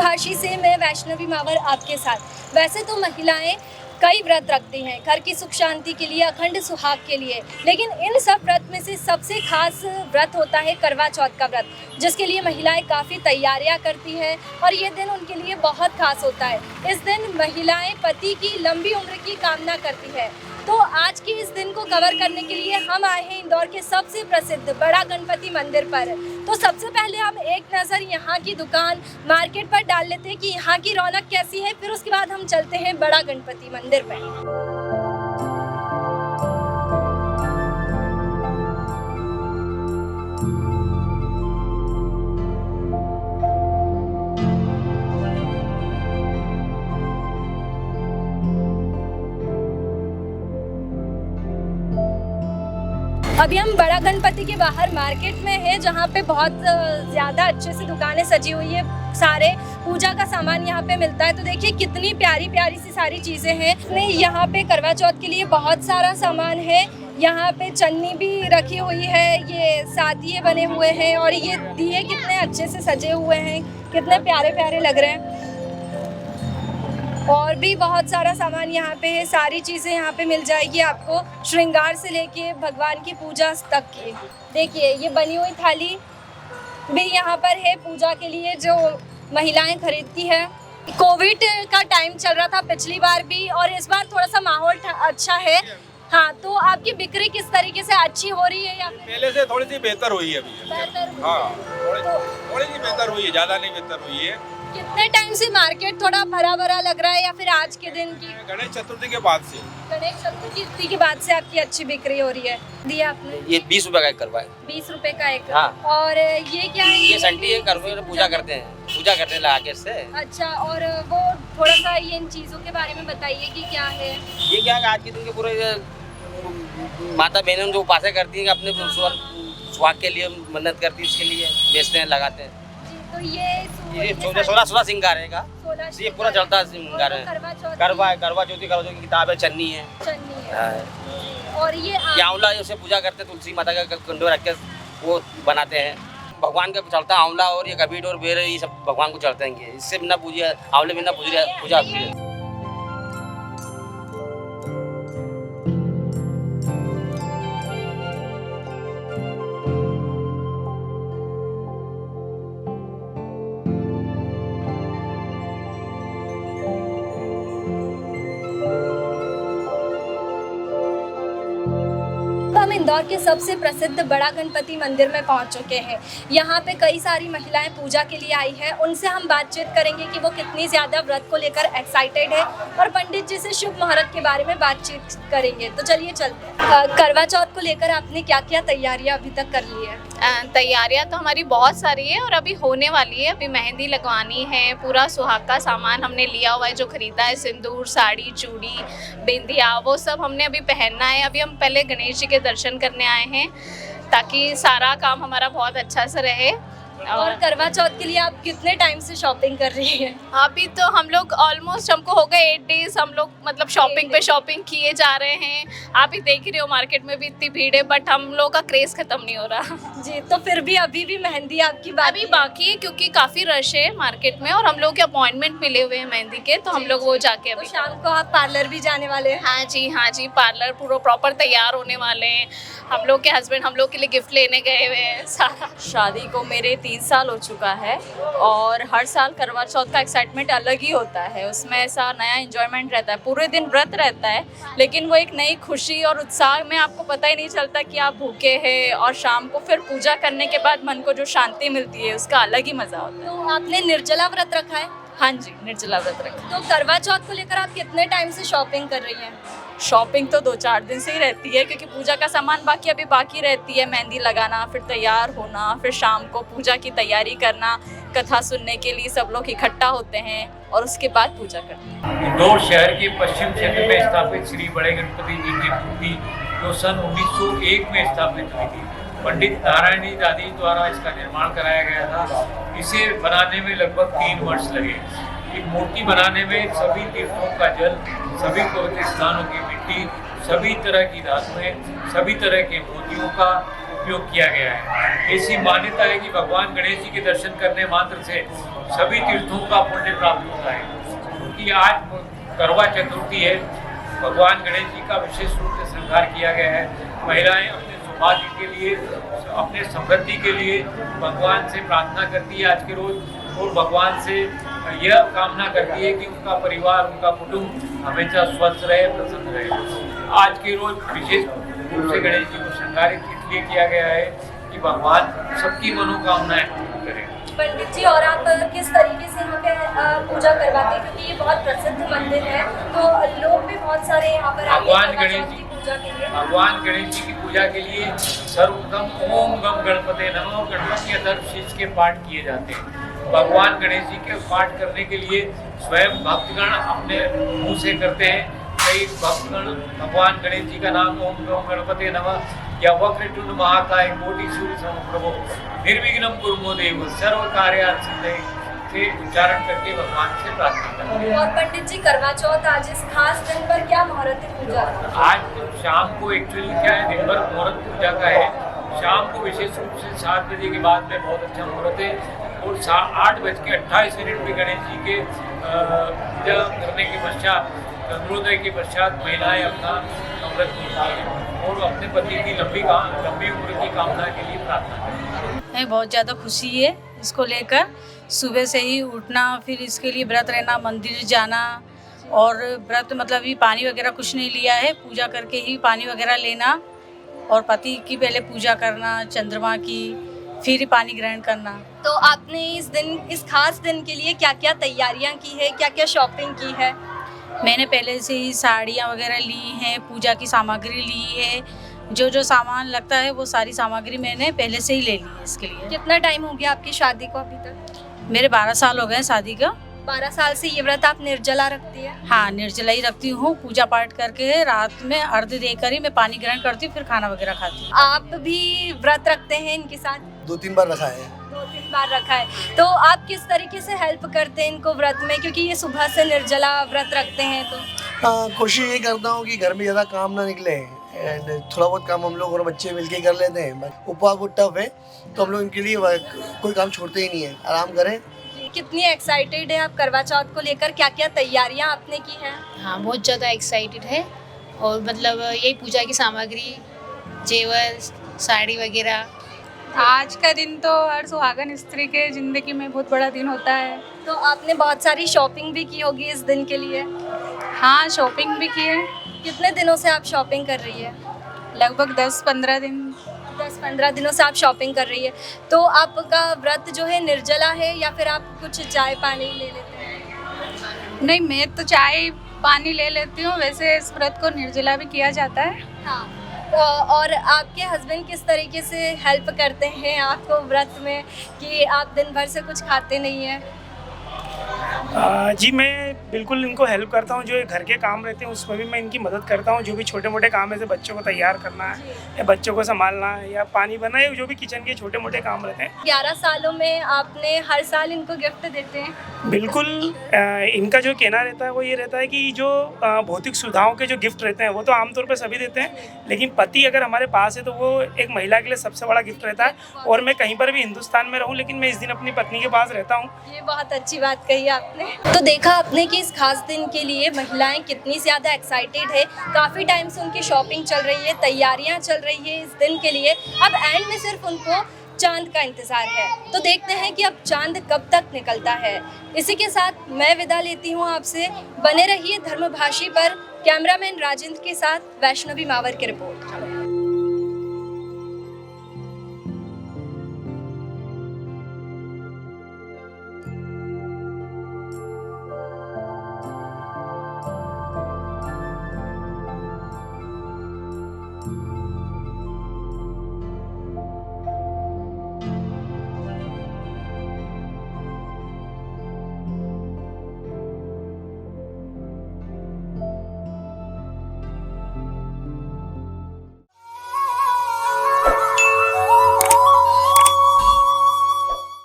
भाषी से मैं वैष्णवी मावर आपके साथ। वैसे तो महिलाएं कई व्रत रखती हैं घर की सुख शांति के लिए, अखंड सुहाग के लिए, लेकिन इन सब व्रत में से सबसे खास व्रत होता है करवा चौथ का व्रत, जिसके लिए महिलाएं काफ़ी तैयारियां करती हैं और ये दिन उनके लिए बहुत खास होता है। इस दिन महिलाएं पति की लंबी उम्र की कामना करती है। तो आज के इस दिन को कवर करने के लिए हम आए हैं इंदौर के सबसे प्रसिद्ध बड़ा गणपति मंदिर पर। तो सबसे पहले हम एक नज़र यहाँ की दुकान मार्केट पर डाल लेते हैं कि यहाँ की रौनक कैसी है, फिर उसके बाद हम चलते हैं बड़ा गणपति मंदिर पर। अभी हम बड़ा गणपति के बाहर मार्केट में हैं, जहाँ पे बहुत ज़्यादा अच्छे से दुकानें सजी हुई है, सारे पूजा का सामान यहाँ पे मिलता है। तो देखिए कितनी प्यारी प्यारी सी सारी चीज़ें हैं। यहाँ पे करवा चौथ के लिए बहुत सारा सामान है। यहाँ पे चन्नी भी रखी हुई है, ये सादिये बने हुए हैं और ये दिए कितने अच्छे से सजे हुए हैं, कितने प्यारे प्यारे लग रहे हैं। और भी बहुत सारा सामान यहाँ पे है, सारी चीज़ें यहाँ पे मिल जाएगी आपको, श्रृंगार से लेके भगवान की पूजा तक की। देखिए ये बनी हुई थाली भी यहाँ पर है पूजा के लिए, जो महिलाएं खरीदती है। कोविड का टाइम चल रहा था पिछली बार भी, और इस बार थोड़ा सा माहौल अच्छा है। हाँ, तो आपकी बिक्री किस तरीके से अच्छी हो रही है या पहले से थोड़ी सी बेहतर हुई है अभी? बेहतर हुई? हाँ, थोड़ी सी बेहतर हुई है, ज़्यादा नहीं बेहतर हुई है। कितने टाइम से मार्केट थोड़ा भरा भरा लग रहा है या फिर आज के दिन की? गणेश चतुर्थी के बाद से। गणेश चतुर्थी के बाद से आपकी अच्छी बिक्री हो रही है। दिया आपने? ये 20 रुपए का एक करवा है। 20 रुपए का एक। हाँ। और ये क्या है? ये संटी है, करवा पूजा करते हैं लगा के इससे। अच्छा, और वो थोड़ा सा ये इन चीजों के बारे में बताइए कि क्या है? ये क्या है, आज के दिन के पूरे माता बहनें जो उपासना करती हैं, अपने सुहाग के लिए मन्नत करती है, इसके लिए बेचते हैं, लगाते हैं। तो ये 16 श्रृंगार है का, ये पूरा चलता है श्रृंगार है। करवा चौथी की किताब है, चन्नी है। और ये आंवला, उसे पूजा करते हैं, तुलसी माता का कंडो रख के वो बनाते हैं। भगवान का चलता है आंवला, और ये कबीर और बेर, ये सब भगवान को चलते हैं। इससे बिना पूजा, आंवले बिना पूजा होती है। हम इंदौर के सबसे प्रसिद्ध बड़ा गणपति मंदिर में पहुंच चुके हैं। यहाँ पे कई सारी महिलाएं पूजा के लिए आई है, उनसे हम बातचीत करेंगे कि वो कितनी ज़्यादा व्रत को लेकर एक्साइटेड है, और पंडित जी से शुभ मुहूर्त के बारे में बातचीत करेंगे। तो चलिए चलते हैं। करवा चौथ को लेकर आपने क्या क्या तैयारियाँ अभी तक कर ली है? तैयारियां तो हमारी बहुत सारी है और अभी होने वाली है। अभी मेहंदी लगवानी है, पूरा सुहाग का सामान हमने लिया हुआ है, जो खरीदा है, सिंदूर, साड़ी, चूड़ी, बिंदिया, वो सब हमने अभी पहनना है। अभी हम पहले गणेश जी के दर्शन करने आए हैं, ताकि सारा काम हमारा बहुत अच्छा से रहे। और करवा चौथ के लिए आप कितने टाइम से शॉपिंग कर रही हैं? अभी तो हम लोग ऑलमोस्ट, हमको हो गए 8 डेज, हम लोग मतलब शॉपिंग पे शॉपिंग किए जा रहे हैं। आप ही देख रहे हो मार्केट में भी इतनी भीड़ है, बट हम लोग का क्रेज खत्म नहीं हो रहा। जी, तो फिर भी अभी भी मेहंदी आपकी अभी बाकी है, क्योंकि काफ़ी रश है मार्केट में, और हम लोग के अपॉइंटमेंट मिले हुए हैं मेहंदी के, तो हम लोग वो जाके अभी। तो शाम को आप पार्लर भी जाने वाले हैं? हाँ जी, पार्लर पूरा प्रॉपर तैयार होने वाले हैं। हम लोग के हस्बैंड हम लोग के लिए गिफ्ट लेने गए हुए हैं सारा। शादी को मेरे 3 साल हो चुका है, और हर साल करवा चौथ का एक्साइटमेंट अलग ही होता है। उसमें ऐसा नया एंजॉयमेंट रहता है, पूरे दिन व्रत रहता है, लेकिन वो एक नई खुशी और उत्साह में आपको पता ही नहीं चलता कि आप भूखे हैं, और शाम को फिर पूजा करने के बाद मन को जो शांति मिलती है, उसका अलग ही मज़ा होता है। तो आपने निर्जला व्रत रखा है? हाँ जी, निर्जला व्रत रखा। तो करवा चौथ को लेकर आप कितने टाइम से शॉपिंग कर रही हैं? शॉपिंग तो 2-4 दिन से ही रहती है, क्योंकि पूजा का सामान अभी बाकी रहती है, मेहंदी लगाना, फिर तैयार होना, फिर शाम को पूजा की तैयारी करना, कथा सुनने के लिए सब लोग इकट्ठा होते हैं, और उसके बाद पूजा करते हैं। इंदौर शहर के पश्चिम क्षेत्र में स्थापित श्री बड़े गणपति जी की मूर्ति जो सन 1901 में स्थापित हुई थी, पंडित नारायणी दादी द्वारा इसका निर्माण कराया गया था। इसे बनाने में लगभग 3 वर्ष लगे। एक मूर्ति बनाने में सभी तीर्थों का जल, सभी पवित्र स्थानों की मिट्टी, सभी तरह की धातुएं, सभी तरह के मोतियों का उपयोग किया गया है। ऐसी मान्यता है कि भगवान गणेश जी के दर्शन करने मात्र से सभी तीर्थों का पुण्य प्राप्त होता है। क्योंकि आज करवा चतुर्थी है, भगवान गणेश जी का विशेष रूप से श्रृंगार किया गया है। महिलाएं अपने सौभाग्य के लिए, अपने समृद्धि के लिए भगवान से प्रार्थना करती है आज के रोज, और भगवान से यह कामना करती है कि उनका परिवार, उनका कुटुंब हमेशा स्वस्थ रहे, प्रसन्न रहे। आज के रोज विशेष रूप से गणेश जी को श्रृंगारित इसलिए किया गया है कि भगवान सबकी मनोकामनाएं पूर्ण करें। पंडित जी, और आप किस तरीके से यहाँ पे पूजा करवाते हैं, क्योंकि ये बहुत प्रसिद्ध मंदिर है, तो लोग भी बहुत सारे यहाँ पर भगवान गणेश जी की पूजा के लिए सर्वप्रथम ओम गम गणपते नमः गणपति अथर्वशीष के पाठ किए जाते हैं। भगवान गणेश जी के पाठ करने के लिए स्वयं भक्तगण अपने मुंह से करते हैं। कई भक्तगण भगवान गणेश जी का नाम ओम गम गणपते नमः या वक्रतुंड महाकाय कोटि सूर्य समप्रभो निर्विघ्नं कुरु देव सर्व कार्यार्थं सिद्धये से उच्चारण करके भगवान से प्रार्थना करते हैं। और पंडित जी, करवा चौथ आज इस खास दिन पर क्या मुहूर्त पूजा? आज तो शाम को एक्चुअली क्या है, दिन भर मुहूर्त पूजा का है। शाम को विशेष रूप से 7 बजे के बाद में बहुत अच्छा मुहूर्त है, और 8:28 पे गणेश जी के पूजा करने के पश्चात, चंद्रोदय के पश्चात महिलाएं अपना अमृत पीती हैं और अपने पति की लंबी उम्र की कामना के लिए प्रार्थना करती हैं। हमें बहुत ज़्यादा खुशी है इसको लेकर। सुबह से ही उठना, फिर इसके लिए व्रत रहना, मंदिर जाना, और व्रत मतलब ही पानी वगैरह कुछ नहीं लिया है, पूजा करके ही पानी वगैरह लेना, और पति की पहले पूजा करना, चंद्रमा की, फिर ही पानी ग्रहण करना। तो आपने इस खास दिन के लिए क्या क्या तैयारियां की है, क्या क्या शॉपिंग की है? मैंने पहले से ही साड़ियाँ वगैरह ली हैं, पूजा की सामग्री ली है, जो सामान लगता है वो सारी सामग्री मैंने पहले से ही ले ली है इसके लिए। कितना टाइम हो गया आपकी शादी को अभी तक? मेरे 12 साल हो गए शादी का। 12 साल से ये व्रत आप निर्जला रखती है? हाँ, निर्जला ही रखती हूँ। पूजा पाठ करके रात में अर्घ्य देकर ही मैं पानी ग्रहण करती हूँ, फिर खाना वगैरह खाती हूँ। आप भी व्रत रखते हैं इनके साथ? 2-3 बार रखा है। 2-3 बार रखा है। तो आप किस तरीके से हेल्प करते हैं इनको व्रत में, क्योंकि ये सुबह से निर्जला व्रत रखते हैं? तो कोशिश ये करता हूँ कि घर में ज़्यादा काम ना निकले, एंड थोड़ा बहुत काम हम लोग और बच्चे मिलके कर लेते हैं। उपवास बहुत टफ है, तो हम लोग इनके लिए कोई काम छोड़ते ही नहीं है, आराम करें। कितनी एक्साइटेड है आप करवा चौथ को लेकर, क्या क्या तैयारियां आपने की हैं? हाँ, बहुत ज़्यादा एक्साइटेड है, और मतलब यही पूजा की सामग्री, जेवर, साड़ी वगैरह। आज का दिन तो हर सुहागन स्त्री के ज़िंदगी में बहुत बड़ा दिन होता है। तो आपने बहुत सारी शॉपिंग भी की होगी इस दिन के लिए? हाँ, शॉपिंग भी की है। कितने दिनों से आप शॉपिंग कर रही है? लगभग 10-15 दिन। 10-15 दिनों से आप शॉपिंग कर रही है। तो आपका व्रत जो है निर्जला है, या फिर आप कुछ चाय पानी ले लेते हैं? नहीं, मैं तो चाय पानी ले लेती हूँ। वैसे इस व्रत को निर्जला भी किया जाता है। हाँ। और आपके हस्बैंड किस तरीके से हेल्प करते हैं आपको व्रत में, कि आप दिन भर से कुछ खाते नहीं हैं? जी, मैं बिल्कुल इनको हेल्प करता हूँ। जो घर के काम रहते हैं उसमें भी मैं इनकी मदद करता हूँ। जो भी छोटे मोटे काम है, जैसे बच्चों को तैयार करना है, या बच्चों को संभालना है, या पानी भरना है, जो भी किचन के छोटे मोटे काम रहते हैं। 11 सालों में आपने हर साल इनको गिफ्ट देते हैं? बिल्कुल। इनका जो कहना रहता है वो ये रहता है कि जो भौतिक सुविधाओं के जो गिफ्ट रहते हैं वो तो आमतौर पर सभी देते हैं, लेकिन पति अगर हमारे पास है तो वो एक महिला के लिए सबसे बड़ा गिफ्ट रहता है। और मैं कहीं पर भी हिंदुस्तान में रहूँ, लेकिन मैं इस दिन अपनी पत्नी के पास रहता हूँ। ये बहुत अच्छी बात कही आपने। तो देखा आपने कि इस खास दिन के लिए महिलाएं कितनी ज़्यादा एक्साइटेड है। काफ़ी टाइम से उनकी शॉपिंग चल रही है, तैयारियां चल रही है इस दिन के लिए। अब एंड में सिर्फ उनको चांद का इंतज़ार है। तो देखते हैं कि अब चांद कब तक निकलता है। इसी के साथ मैं विदा लेती हूँ आपसे। बने रहिए धर्मभाषी पर। कैमरामैन राजेंद्र के साथ वैष्णवी मावर की रिपोर्ट।